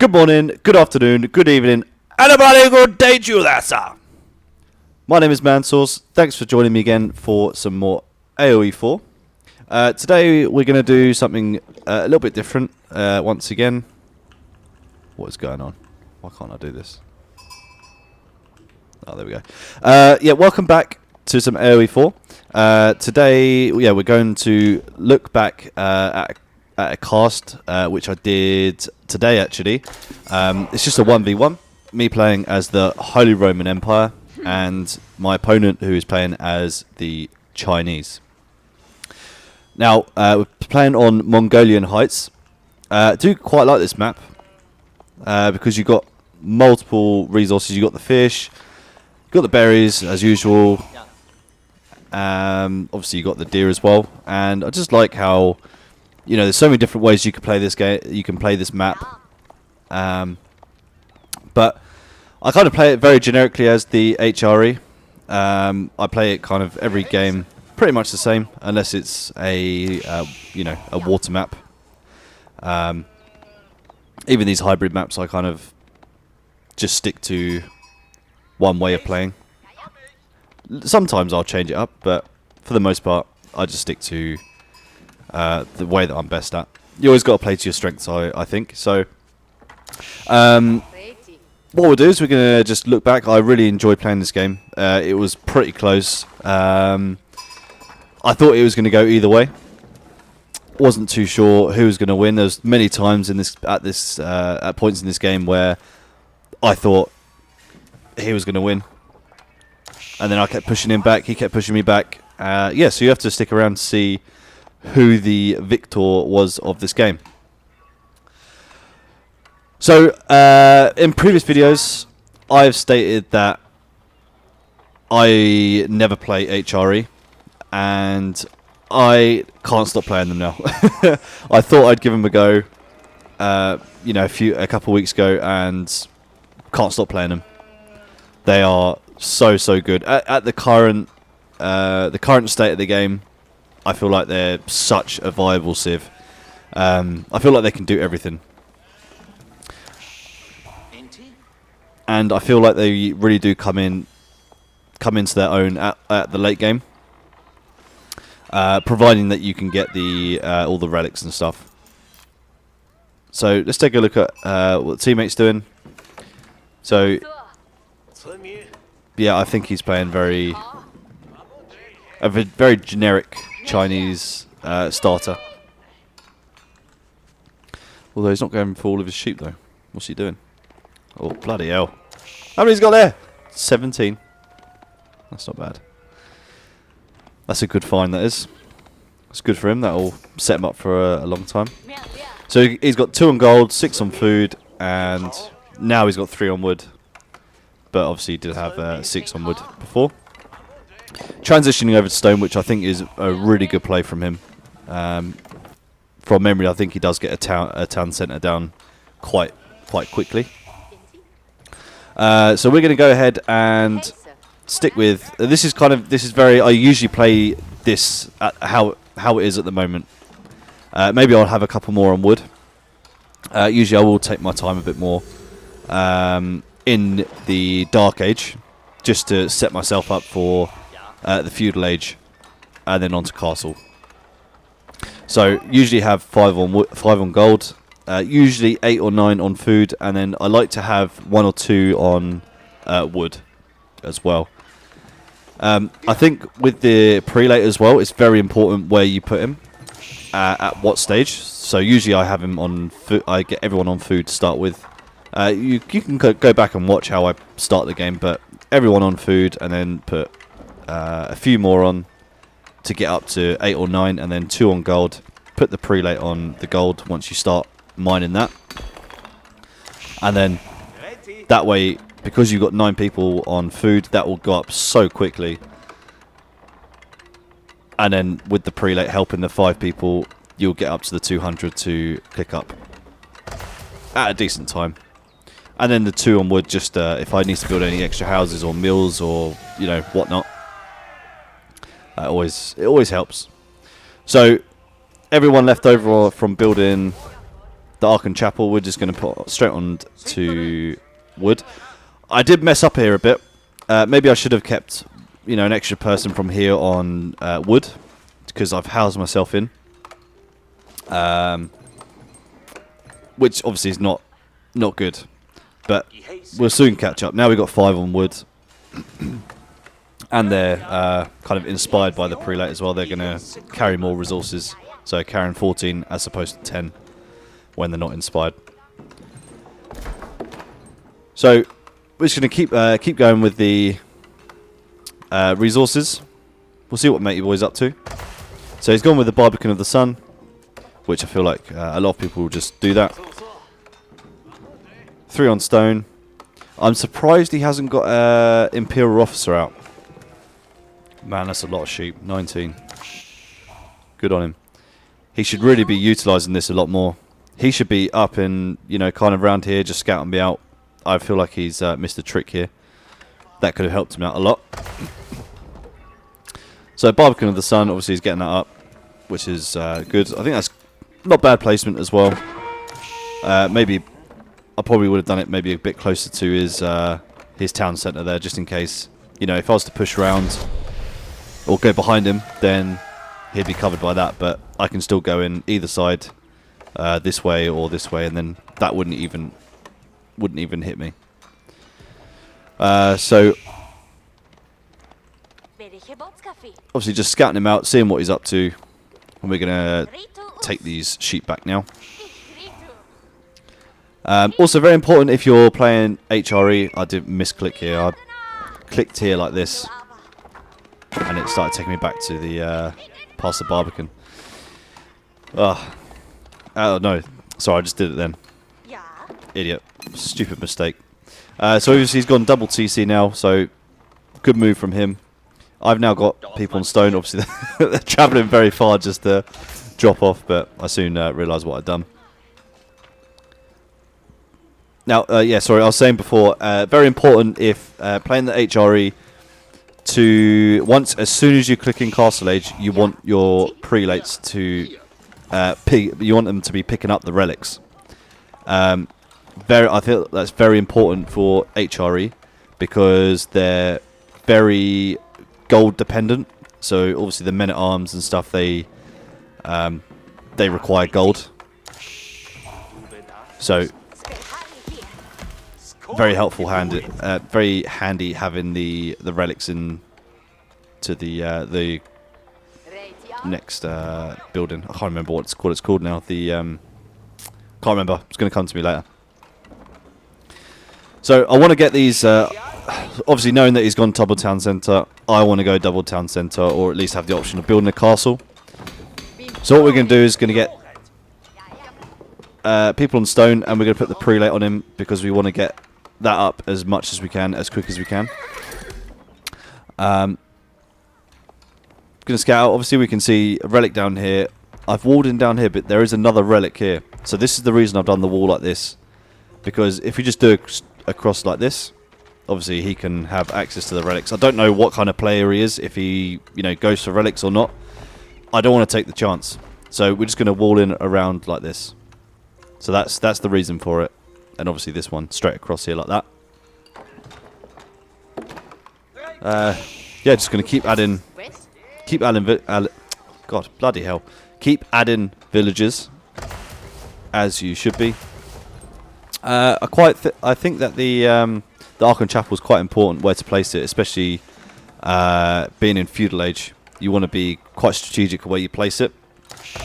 Good morning, good afternoon, good evening, and a bloody good day to you there, sir. My name is Mansource. Thanks for joining me again for some more AOE4. Today we're going to do something a little bit different once again. What is going on? Why can't I do this? Oh, there we go. Yeah, welcome back to some AOE4. Today, we're going to look back at a cast which I did today, actually. It's just a 1v1. Me playing as the Holy Roman Empire and my opponent who is playing as the Chinese. Now, we're playing on Mongolian Heights. I do quite like this map because you've got multiple resources. You've got the fish, you've got the berries as usual. Obviously, you've got the deer as well. And I just like how, you know, there's so many different ways you can play this game. You can play this map. But I kind of play it very generically as the HRE. I play it kind of every game pretty much the same, unless it's a water map. Even these hybrid maps, I kind of just stick to one way of playing. Sometimes I'll change it up, but for the most part, I just stick to the way that I'm best at. You always got to play to your strengths, I think. So, what we'll do is we're going to just look back. I really enjoyed playing this game. It was pretty close. I thought it was going to go either way. Wasn't too sure who was going to win. There's many times at points in this game where I thought he was going to win, and then I kept pushing him back. He kept pushing me back. So you have to stick around to see who the victor was of this game. So, in previous videos, I've stated that I never play HRE, and I can't stop playing them now. I thought I'd give them a go, a couple of weeks ago, and can't stop playing them. They are so good. At the current state of the game, I feel like they're such a viable civ. I feel like they can do everything. And I feel like they really do come into their own at the late game, providing that you can get the all the relics and stuff. So let's take a look at what the teammate's doing. So yeah, I think he's playing a very generic Chinese starter. Although he's not going for all of his sheep though. What's he doing? Oh, bloody hell. How many's got there? 17. That's not bad. That's a good find, that is. That's good for him. That'll set him up for a long time. So he's got 2 on gold, 6 on food, and now he's got 3 on wood. But obviously he did have 6 on wood before. Transitioning over to stone, which I think is a really good play from him. From memory, I think he does get a town centre down quite quickly. So we're going to go ahead and stick with this is very. I usually play this at how it is at the moment. Maybe I'll have a couple more on wood. Usually I will take my time a bit more in the Dark Age, just to set myself up for the Feudal Age, and then onto Castle. So usually have 5 on gold. Usually 8 or 9 on food, and then I like to have 1 or 2 on wood as well. I think with the prelate as well, it's very important where you put him at what stage. So usually I have him on food. I get everyone on food to start with. You can go back and watch how I start the game, but everyone on food, and then put a few more on to get up to 8 or 9, and then 2 on gold. Put the prelate on the gold once you start mining that, and then that way, because you've got 9 people on food, that will go up so quickly, and then with the prelate helping the 5 people, you'll get up to the 200 to click up at a decent time. And then the 2 on wood, just if I need to build any extra houses or mills or whatnot, it always helps. So everyone left over from building the Ark and Chapel, we're just going to put straight on to wood. I did mess up here a bit. Maybe I should have kept, you know, an extra person from here on wood, because I've housed myself in. Which obviously is not good, but we'll soon catch up. Now we've got 5 on wood, and they're kind of inspired by the prelate as well. They're going to carry more resources, so carrying 14 as opposed to 10 when they're not inspired. So we're just going to keep going with the resources. We'll see what Matey Boy's up to. So he's gone with the Barbican of the Sun, which I feel like a lot of people will just do that. 3 on stone. I'm surprised he hasn't got Imperial Officer out. Man, that's a lot of sheep. 19. Good on him. He should really be utilising this a lot more. He should be up in, you know, kind of around here, just scouting me out. I feel like he's missed a trick here. That could have helped him out a lot. So Barbican of the Sun, obviously he's getting that up, which is good. I think that's not bad placement as well. Maybe I probably would have done it maybe a bit closer to his town centre there, just in case. You know, if I was to push around or go behind him, then he'd be covered by that. But I can still go in either side, this way or this way, and then that wouldn't even hit me. So obviously just scouting him out, seeing what he's up to, and we're gonna take these sheep back now. Also very important if you're playing HRE. I did misclick here. I clicked here like this, and it started taking me back to the past the Barbican. Oh no, sorry, I just did it then. Idiot, stupid mistake. So obviously he's gone double TC now, so good move from him. I've now got people on stone. Obviously they're travelling very far just to drop off, but I soon realised what I'd done. Now, yeah, sorry, I was saying before, very important if playing the HRE as soon as you click in Castle Age, you want your prelates to, you want them to be picking up the relics. I feel that's very important for HRE because they're very gold dependent. So obviously the men at arms and stuff, they require gold. So very helpful very handy having the relics in to the next building. I can't remember what it's called now. Can't remember. It's going to come to me later. So I want to get these. Obviously, knowing that he's gone double town centre, I want to go double town centre, or at least have the option of building a castle. So what we're going to do is going to get people on stone, and we're going to put the prelate on him because we want to get that up as much as we can, as quick as we can. Going to scout. Obviously, we can see a relic down here. I've walled in down here, but there is another relic here. So this is the reason I've done the wall like this, because if you just do across like this, obviously he can have access to the relics. I don't know what kind of player he is, if he goes for relics or not. I don't want to take the chance, so we're just going to wall in around like this. So that's the reason for it, and obviously this one straight across here like that. Yeah, just going to keep adding God bloody hell, keep adding villagers as you should be. I think that the Archon Chapel is quite important where to place it, especially being in feudal age. You want to be quite strategic where you place it.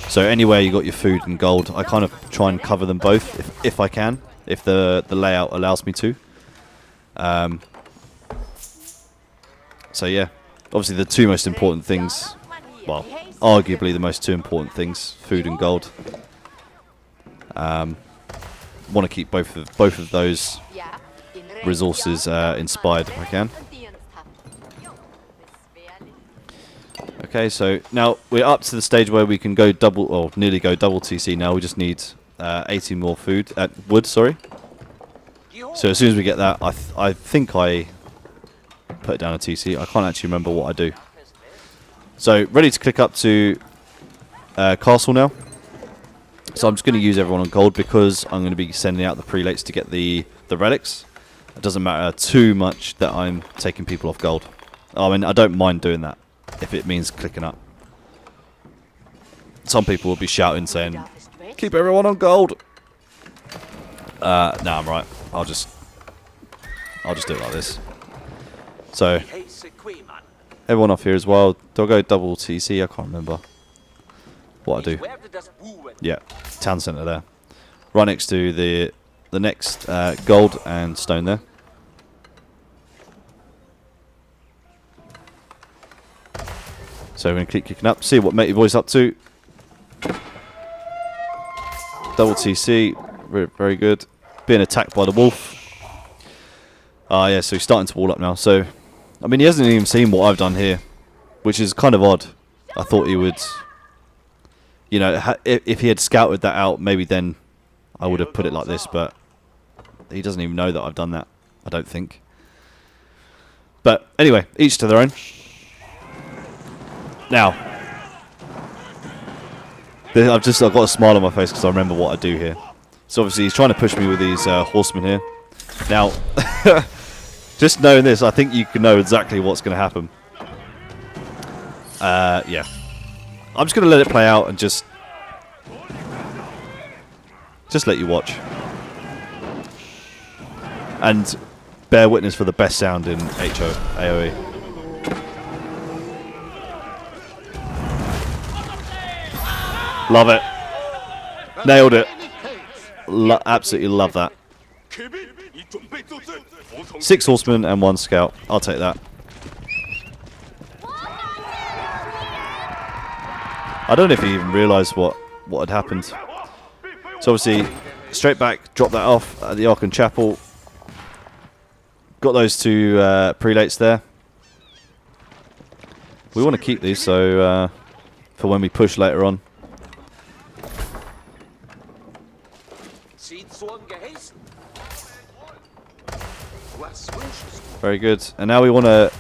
So anywhere you got your food and gold, I kind of try and cover them both if I can, if the layout allows me to. So yeah, obviously the two most important things, well, arguably the most two important things, food and gold. Want to keep both of those resources inspired if I can. Okay, so now we're up to the stage where we can go double, or nearly go double TC now. We just need 80 more wood, sorry. So as soon as we get that, I think I put down a TC. I can't actually remember what I do. So ready to click up to castle now. So I'm just going to use everyone on gold because I'm going to be sending out the prelates to get the relics. It doesn't matter too much that I'm taking people off gold. I mean, I don't mind doing that if it means clicking up. Some people will be shouting saying, keep everyone on gold. No, I'm right. I'll just do it like this. So everyone off here as well. Do I go double TC? I can't remember what I do. Yeah, town centre there. Right next to the next gold and stone there. So we're going to keep kicking up. See what Matey Boy's up to. Double TC. Very good. Being attacked by the wolf. Yeah, so he's starting to wall up now. So, I mean, he hasn't even seen what I've done here, which is kind of odd. I thought he would, you know, if he had scouted that out, maybe then I would have put it like this, but he doesn't even know that I've done that, I don't think. But anyway, each to their own. Now, I've got a smile on my face because I remember what I do here. So obviously he's trying to push me with these horsemen here. Now, just knowing this, I think you can know exactly what's going to happen. Yeah. I'm just going to let it play out and just let you watch. And bear witness for the best sound in AOE. Love it. Nailed it. Absolutely love that. 6 horsemen and 1 scout. I'll take that. I don't know if he even realised what had happened. So obviously, straight back, drop that off at the Archon Chapel. Got those 2 prelates there. We want to keep these, so for when we push later on. Very good. And now we want to...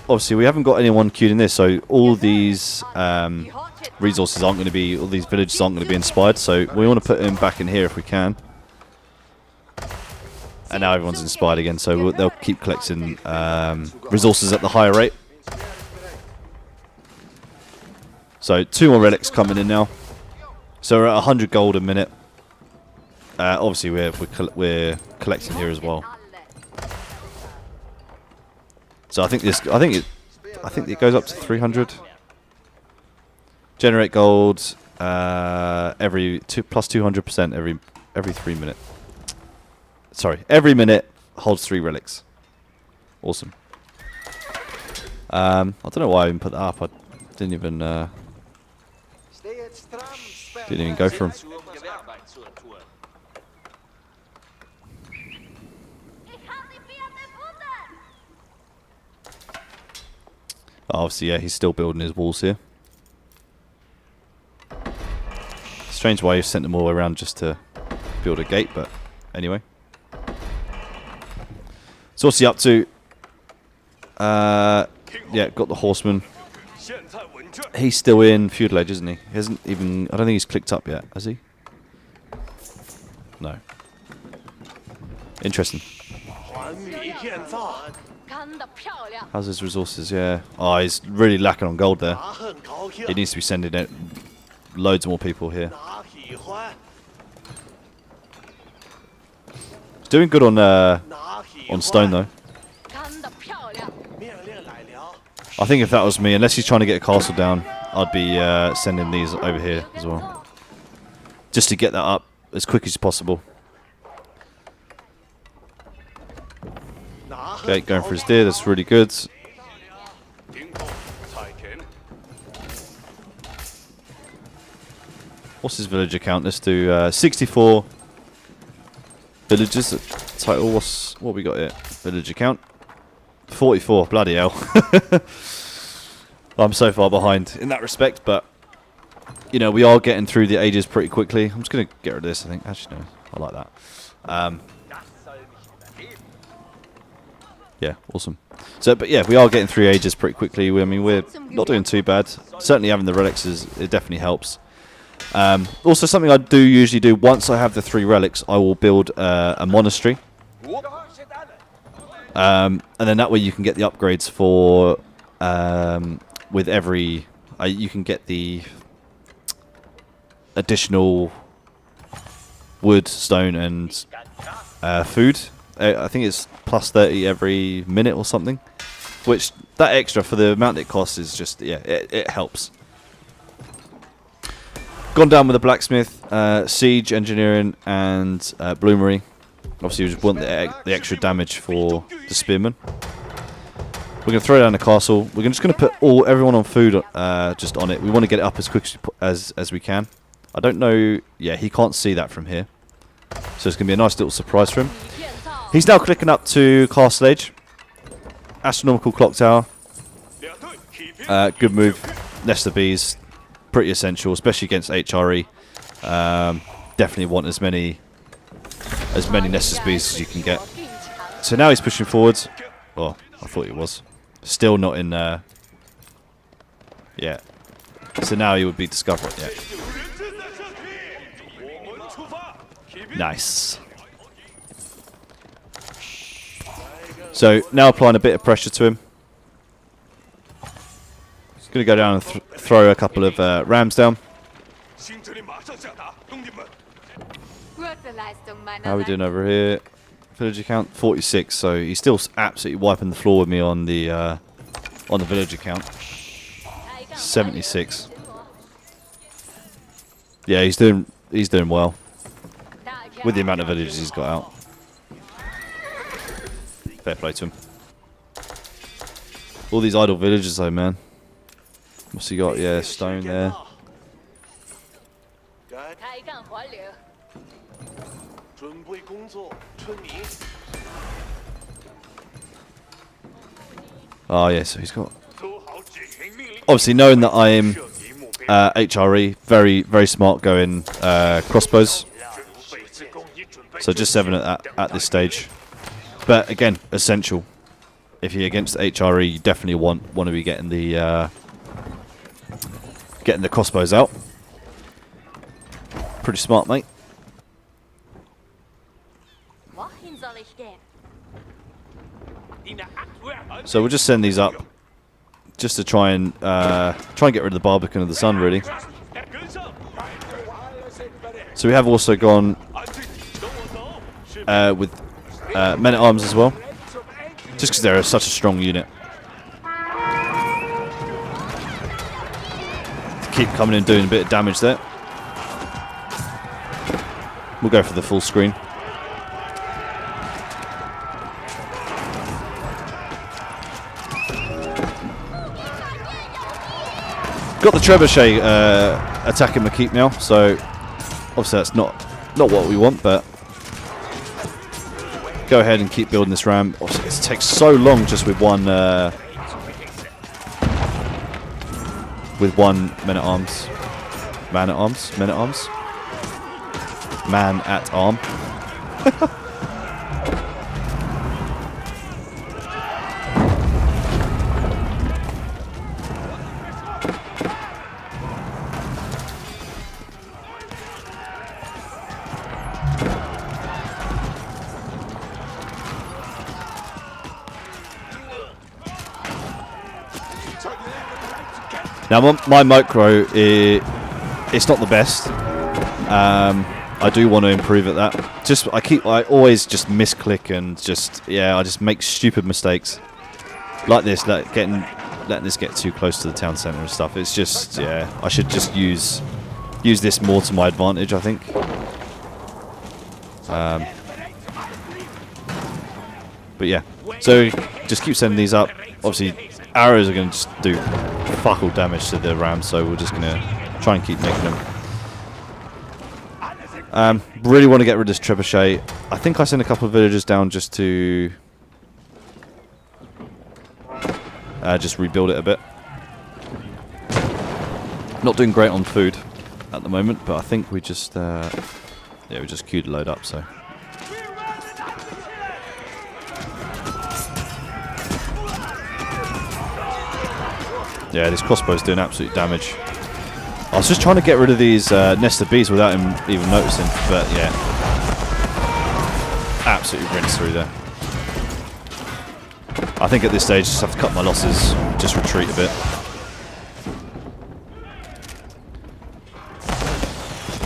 Obviously, we haven't got anyone queued in this, so all these resources aren't going to be... All these villages aren't going to be inspired, so we want to put them back in here if we can. And now everyone's inspired again, so they'll keep collecting resources at the higher rate. So 2 more relics coming in now. So we're at 100 gold a minute. Obviously, we're collecting here as well. So I think it goes up to 300. Generate gold plus 200% every 3 minutes. Sorry, every minute holds 3 relics. Awesome. I don't know why I even put that up. I didn't even go for them. Obviously, yeah, he's still building his walls here. Strange why he sent them all the way around just to build a gate, but anyway. So what's he up to? Yeah, got the horseman. He's still in feudal age, isn't he? He hasn't even... I don't think he's clicked up yet, has he? No. Interesting. How's his resources? Yeah. Oh, he's really lacking on gold there. He needs to be sending out loads more people here. He's doing good on stone though. I think if that was me, unless he's trying to get a castle down, I'd be sending these over here as well, just to get that up as quick as possible. Okay, going for his deer, that's really good. What's his villager count? Let's do 64 villagers. Title, what we got here? Villager count 44. Bloody hell. I'm so far behind in that respect, but you know, we are getting through the ages pretty quickly. I'm just going to get rid of this, I think. Actually, no, I like that. Yeah, awesome. So, but yeah, we are getting through ages pretty quickly. I mean, we're not doing too bad. Certainly having the relics it definitely helps. Also, something I do usually do once I have the 3 relics, I will build a monastery. And then that way you can get the upgrades for with every you can get the additional wood, stone, and food. I think it's plus 30 every minute or something. Which that extra for the amount it costs is just it helps. Gone down with the blacksmith, siege, engineering, and bloomery. Obviously, we just want the extra damage for the spearmen. We're going to throw down the castle. We're just going to put everyone on food just on it. We want to get it up as quick as we can. I don't know. Yeah, he can't see that from here. So it's going to be a nice little surprise for him. He's now clicking up to castle age. Astronomical clock tower. Good move. Nest of bees. Pretty essential, especially against HRE. Definitely want as many nest of bees as you can get. So now he's pushing forwards. Oh, I thought he was. Still not in. Yeah. So now he would be discovered. Yeah. Nice. So now applying a bit of pressure to him. He's going to go down and throw a couple of rams down. How are we doing over here? Villager count 46. So he's still absolutely wiping the floor with me on the villager count. 76. Yeah, he's doing well with the amount of villagers he's got out. Fair play to him. All these idle villagers though, man. What's he got? Yeah, stone there. Oh yeah, so he's got. Obviously, knowing that I am HRE, very very smart going crossbows. So just 7 at this stage. But again, essential. If you're against HRE, you definitely want to be getting the crossbows out. Pretty smart, mate. So we'll just send these up, just to try and get rid of the Barbican of the Sun, really. So we have also gone with men at arms as well, just because they're such a strong unit. Keep coming in doing a bit of damage there. We'll go for the full screen. Got the trebuchet attacking the keep now, so obviously that's not what we want, but go ahead and keep building this ram. Obviously, it takes so long just with one man at arms. Man at arm. Now my micro, it's not the best. I do want to improve at that. I always just misclick and I just make stupid mistakes like this, letting this get too close to the town centre and stuff. It's just I should just use this more to my advantage, I think. But yeah, so just keep sending these up. Obviously, arrows are going to just do fuck all damage to the ram, so we're just going to try and keep making them. Really want to get rid of this trebuchet. I think I sent a couple of villagers down just to just rebuild it a bit. Not doing great on food at the moment, but I think we just we just queued a load up, so. Yeah, this crossbow's doing absolute damage. I was just trying to get rid of these nested bees without him even noticing, but yeah. Absolutely rinsed through there. I think at this stage, just have to cut my losses, just retreat a bit.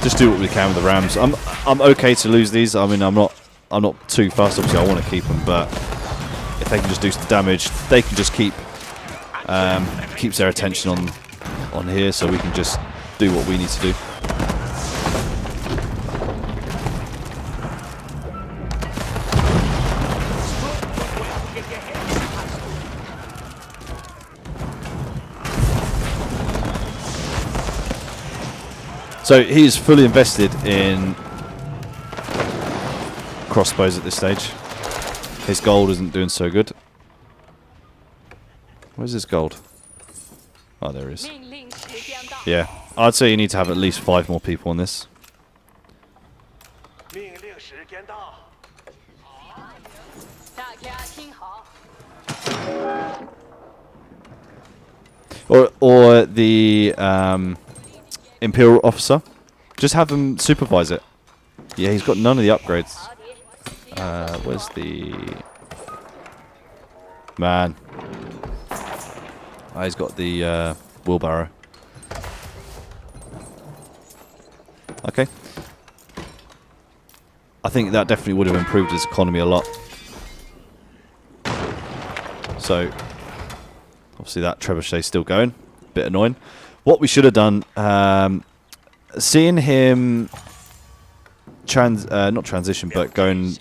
Just do what we can with the Rams. I'm okay to lose these. I mean, I'm not too fast. Obviously, I want to keep them, but if they can just do some damage, they can just keeps their attention on here, so we can just do what we need to do. So he's fully invested in crossbows at this stage. His gold isn't doing so good. Where's his gold? Oh, there he is. Yeah, I'd say you need to have at least 5 more people on this. Or the Imperial officer. Just have them supervise it. Yeah, he's got none of the upgrades. Where's the... Man. Oh, he's got the wheelbarrow. Okay. I think that definitely would have improved his economy a lot. So, obviously that trebuchet's still going. Bit annoying. What we should have done, seeing him not transition, but going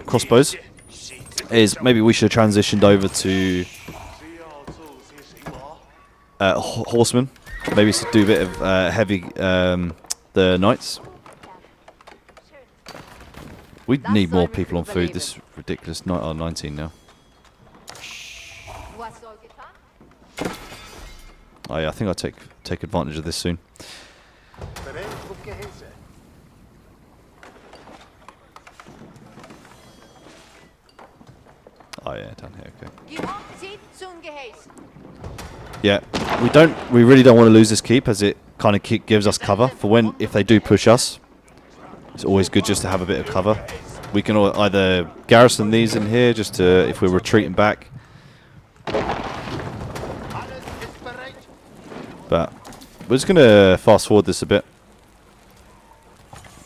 crossbows, is maybe we should have transitioned over to horsemen. Maybe do a bit of heavy the knights. We need more people on food. This is ridiculous. 19 now. Oh yeah, I think I'll take advantage of this soon. Oh yeah, down here, okay. Yeah, we really don't want to lose this keep, as it kind of gives us cover for if they do push us. It's always good just to have a bit of cover. We can either garrison these in here, just to, if we're retreating back. But we're just going to fast forward this a bit.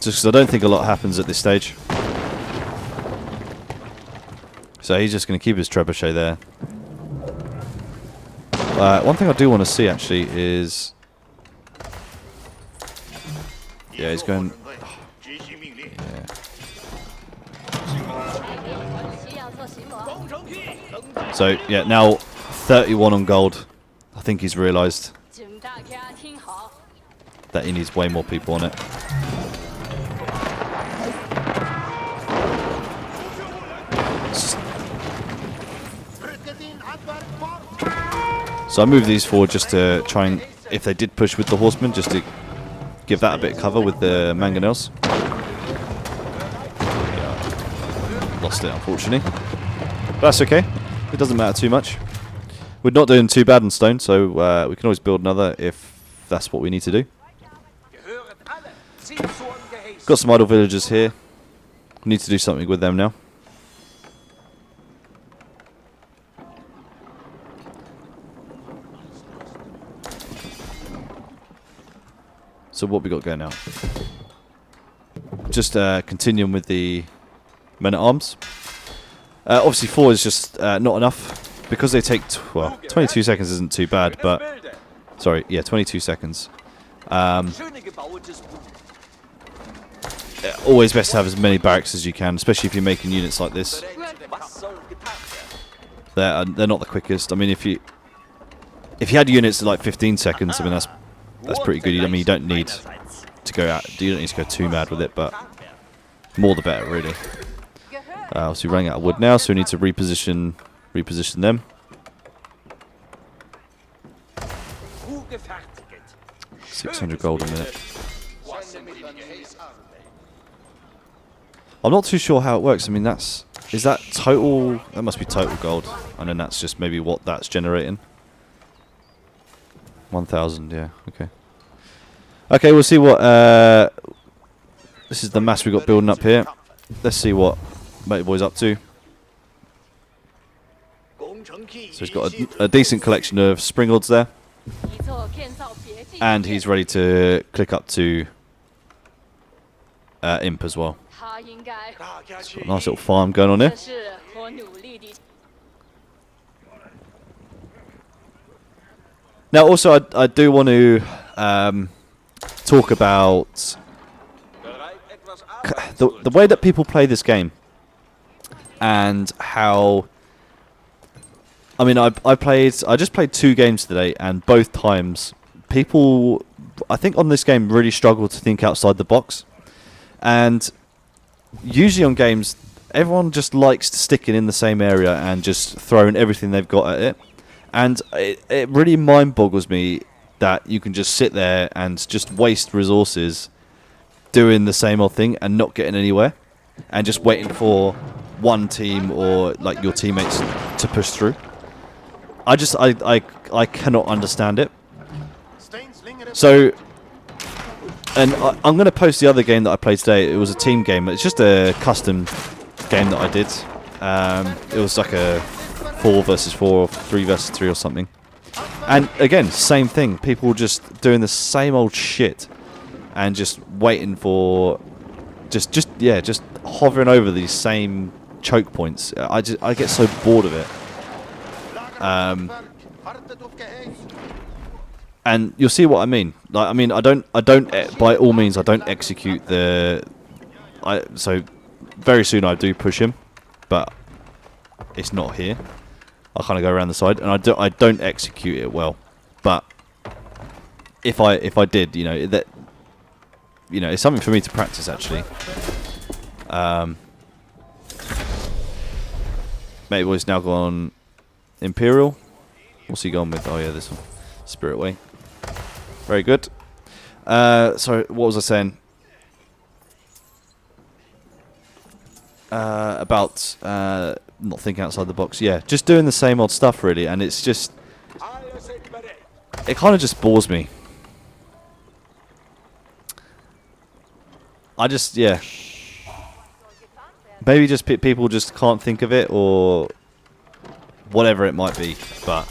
Just because I don't think a lot happens at this stage. So he's just going to keep his trebuchet there. One thing I do want to see actually is... Yeah, he's going... Yeah. So, yeah, now 31 on gold. I think he's realised that he needs way more people on it. So I move these forward just to try and, if they did push with the horsemen, just to give that a bit of cover with the mangonels. Yeah, lost it, unfortunately. But that's okay. It doesn't matter too much. We're not doing too bad in stone, so we can always build another if that's what we need to do. Got some idle villagers here. Need to do something with them now. So what we got going now? Just continuing with the men-at-arms. Obviously 4 is just not enough, because they take, well, 22 seconds isn't too bad, but, sorry, yeah, 22 seconds. Always best to have as many barracks as you can, especially if you're making units like this. They're not the quickest. I mean, if you had units at like 15 seconds, I mean that's pretty good. I mean, you don't need to go out. You don't need to go too mad with it, but more the better, really. So we're running out of wood now, so we need to reposition them. $600 gold a minute. I'm not too sure how it works. I mean, is that total? That must be total gold, and then that's just maybe what that's generating. 1,000, yeah, okay. Okay, we'll see what... this is the mass we got building up here. Let's see what Matey Boy's up to. So he's got a decent collection of spring odds there. And he's ready to click up to Imp as well. Got a nice little farm going on here. Now, also, I do want to talk about the way that people play this game and how. I mean, I just played 2 games today, and both times people, I think, on this game really struggle to think outside the box, and usually on games, everyone just likes sticking in the same area and just throwing everything they've got at it. And it really mind boggles me that you can just sit there and just waste resources doing the same old thing and not getting anywhere, and just waiting for one team or like your teammates to push through. I cannot understand it. So, and I'm going to post the other game that I played today. It was a team game. It's just a custom game that I did. It was like a 4 versus 4 or 3 versus 3 or something. And again, same thing. People just doing the same old shit and just waiting for, just hovering over these same choke points. I get so bored of it. And you'll see what I mean. Like, I mean, I don't by all means, I don't execute the. So very soon I do push him, but it's not here. I kind of go around the side, and I don't execute it well. But if I did, that, it's something for me to practice actually. Matey Boy's now gone Imperial. What's he gone with? Oh yeah, this one, Spirit Way. Very good. Sorry, what was I saying? About not thinking outside the box. Yeah, just doing the same old stuff really, and it's just, it kind of just bores me. Yeah. Maybe just people just can't think of it, or whatever it might be, but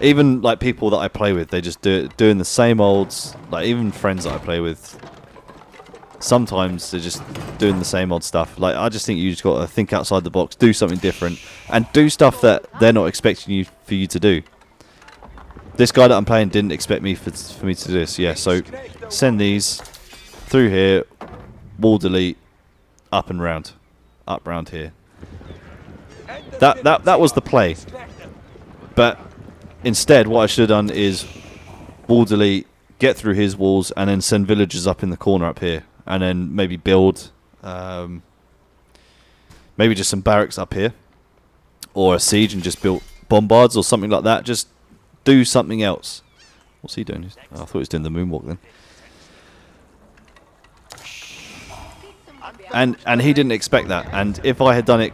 even like people that I play with, they just doing the same olds. Like even friends that I play with, sometimes they're just doing the same old stuff. Like, I just think you just got to think outside the box, do something different, and do stuff that they're not expecting for you to do. This guy that I'm playing didn't expect me for me to do this. Yeah, so send these through here, wall delete, up and round, up round here. That was the play. But instead, what I should have done is wall delete, get through his walls, and then send villagers up in the corner up here, and then maybe build, maybe just some barracks up here, or a siege and just build bombards or something like that. Just do something else. What's he doing? Oh, I thought he was doing the moonwalk then. And he didn't expect that. And if I had done it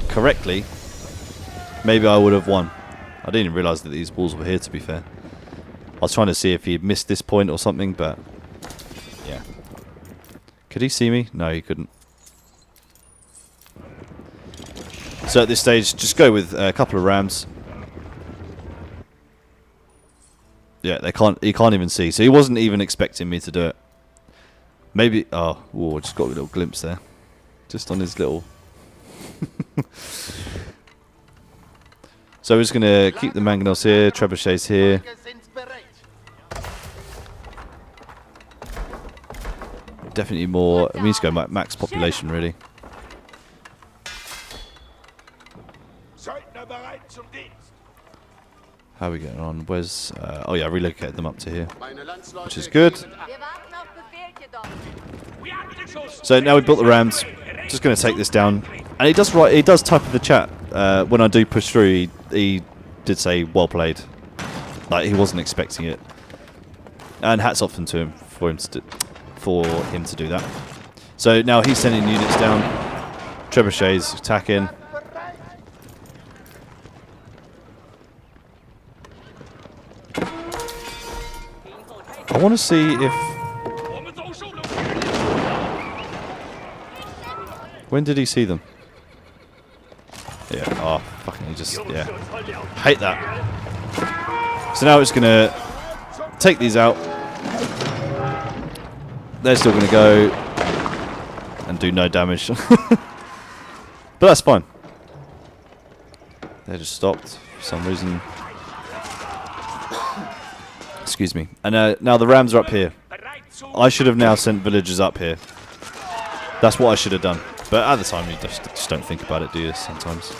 correctly, maybe I would have won. I didn't even realise that these walls were here, to be fair. I was trying to see if he had missed this point or something, but yeah. Could he see me? No, he couldn't. So at this stage, just go with a couple of rams. Yeah, he can't even see. So he wasn't even expecting me to do it. Maybe, oh, whoa, just got a little glimpse there. Just on his little... So we're just going to keep the mangonels here, trebuchets here. Definitely more, we need to go max population really. How are we getting on? Where's, oh yeah, I relocated them up to here, which is good. So now we've built the rams, just going to take this down. And he does type in the chat, when I do push through, he did say well played. Like, he wasn't expecting it. And hats off to him for him to do that. So now he's sending units down. Trebuchets attacking. I want to see if... When did he see them? Yeah, oh, fucking, he just, yeah. Hate that. So now it's going to take these out. They're still going to go and do no damage. But that's fine. They just stopped for some reason. Excuse me. And now the rams are up here. I should have now sent villagers up here. That's what I should have done. But at the time, you just don't think about it, do you, sometimes?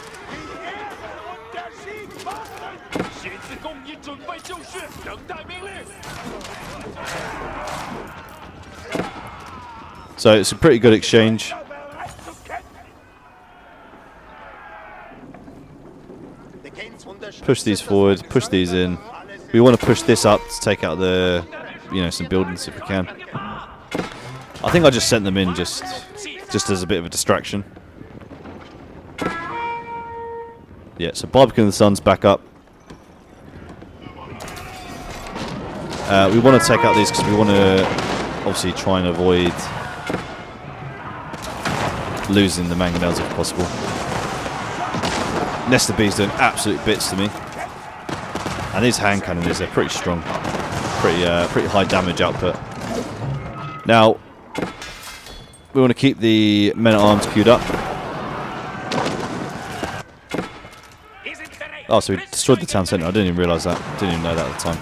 So it's a pretty good exchange. Push these forward, push these in. We want to push this up to take out the, some buildings if we can. I think I just sent them in just as a bit of a distraction. Yeah, so Barbecue and the Sun's back up. We want to take out these because we want to obviously try and avoid losing the mangonels if possible. Nesta B's doing absolute bits to me. And these hand cannons, they're pretty strong. Pretty high damage output. Now, we want to keep the men-at-arms queued up. Oh, so we destroyed the town centre. I didn't even realise that. Didn't even know that at the time.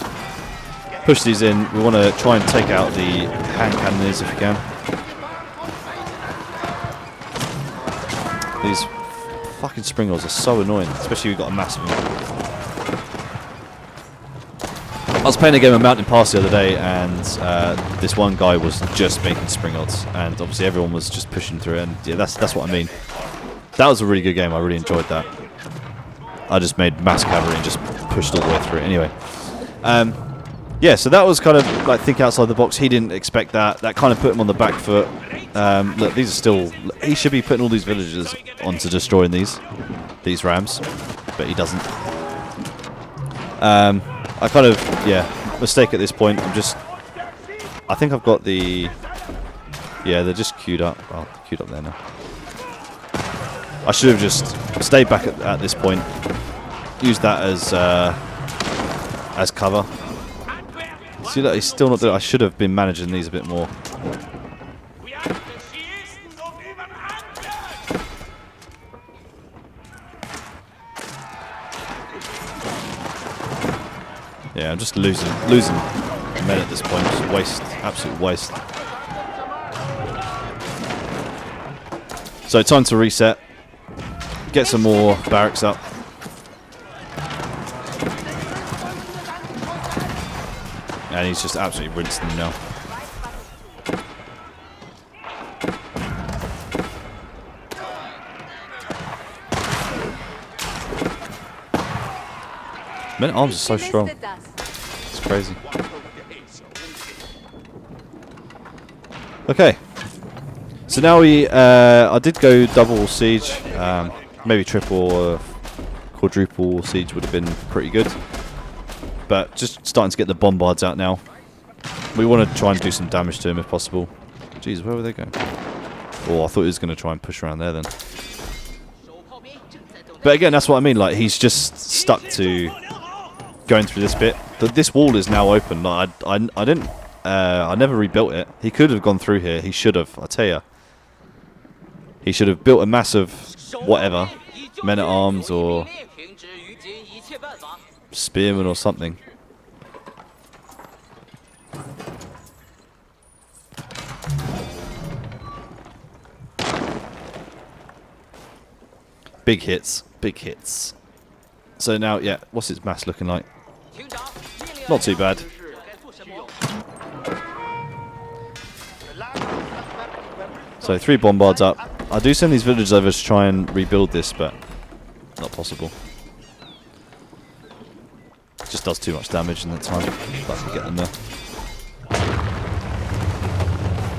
Push these in. We want to try and take out the hand cannons if we can. These fucking springles are so annoying, especially if you've got a massive one. I was playing a game of Mountain Pass the other day, and this one guy was just making spring odds, and obviously everyone was just pushing through. And yeah, that's what I mean. That was a really good game. I really enjoyed that. I just made mass cavalry and just pushed all the way through it. Anyway, yeah. So that was kind of like think outside the box. He didn't expect that. That kind of put him on the back foot. Look, these are still. He should be putting all these villagers onto destroying these rams, but he doesn't. I kind of, mistake at this point. I think I've got the, they're just queued up. Oh, queued up there now. I should have just stayed back at this point, used that as cover. See that he's still not doing. I should have been managing these a bit more. Yeah, I'm just losing men at this point. Just waste, absolute waste. So time to reset. Get some more barracks up. And he's just absolutely rinsed them now. Men at arms are so strong. It's crazy. Okay. So now I did go double siege. Maybe triple or quadruple siege would have been pretty good. But just starting to get the bombards out now. We want to try and do some damage to him if possible. Jeez, where were they going? Oh, I thought he was going to try and push around there then. But again, that's what I mean. Like, he's just stuck to going through this bit. This wall is now open. Like, I never rebuilt it. He could have gone through here. He should have. I tell you. He should have built a massive whatever, men at arms or spearmen or something. Big hits, big hits. So now, yeah, what's his mass looking like? Not too bad. So 3 bombards up. I do send these villagers over to try and rebuild this, but not possible. It just does too much damage in that time. But I can get them there.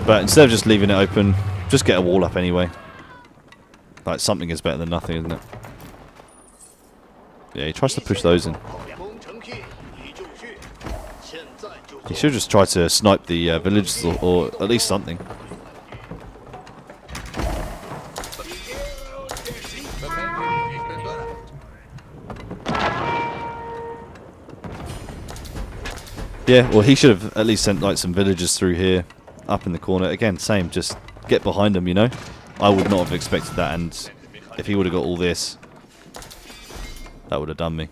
But instead of just leaving it open, just get a wall up anyway. Like, something is better than nothing, isn't it? Yeah, he tries to push those in. He should just try to snipe the villagers or at least something. Yeah, well, he should have at least sent like some villagers through here, up in the corner. Again, same, just get behind him, you know? I would not have expected that, and if he would have got all this, that would have done me.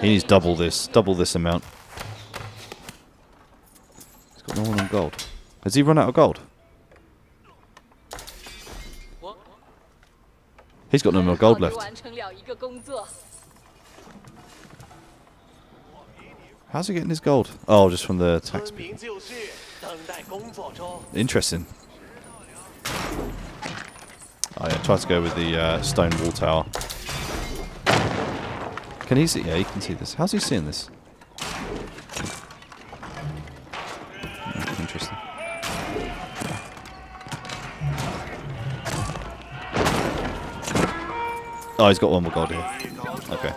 He needs double this amount. He's got no one on gold. Has he run out of gold? He's got no more gold left. How's he getting his gold? Oh, just from the tax people. Interesting. Oh yeah, try to go with the stone wall tower. Can he see? Yeah, he can see this. How's he seeing this? Interesting. Oh, he's got one more gold here. Okay.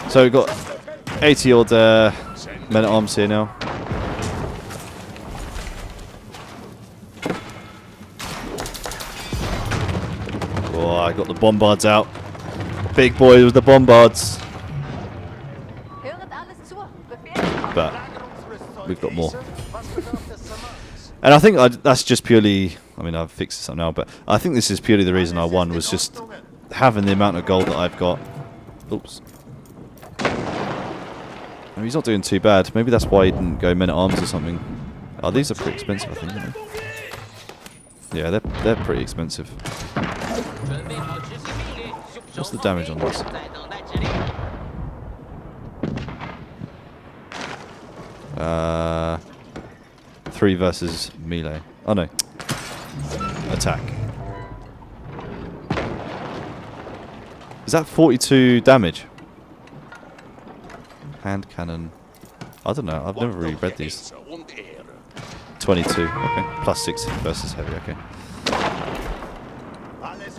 So we've got 80 odd men at arms here now. Oh, I got the bombards out. Big boy with the bombards. But we've got more. And I think that's just purely... I mean, I've fixed this up now, but I think this is purely the reason I won, was just having the amount of gold that I've got. Oops. I mean, he's not doing too bad. Maybe that's why he didn't go men at arms or something. Oh, these are pretty expensive, I think, aren't they? Yeah, they're pretty expensive. What's the damage on this? Uh, 3 versus melee. Oh no. Attack. Is that 42 damage? Hand cannon. I don't know. I've never really read these. 22. Okay. Plus 6 versus heavy. Okay.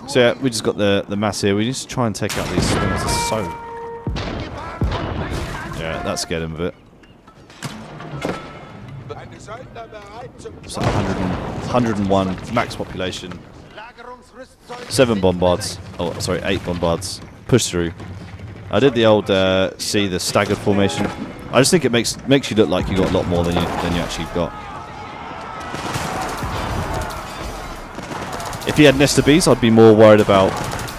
So yeah, we just got the mass here. We need to try and take out these swings. They're so... Yeah, that scared him a bit. So 101 max population. 7 bombards. Oh, sorry, 8 bombards. Push through. I did the old the staggered formation. I just think it makes you look like you got a lot more than you actually got. If he had Nesta Bees, I'd be more worried about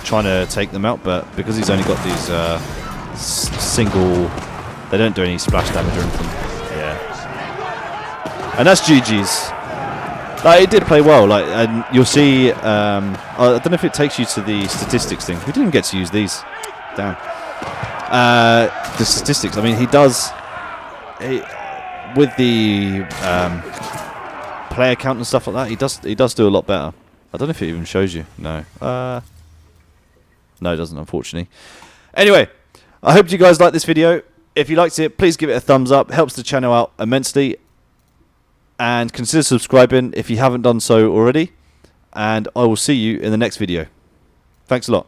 trying to take them out, but because he's only got these single, they don't do any splash damage or anything. Yeah, and that's GG's. Like, it did play well. Like, and you'll see. I don't know if it takes you to the statistics thing. We didn't even get to use these. Damn. The statistics. I mean, he does. With the player count and stuff like that, he does do a lot better. I don't know if it even shows you. No. No, it doesn't, unfortunately. Anyway, I hope you guys liked this video. If you liked it, please give it a thumbs up. It helps the channel out immensely. And consider subscribing if you haven't done so already. And I will see you in the next video. Thanks a lot.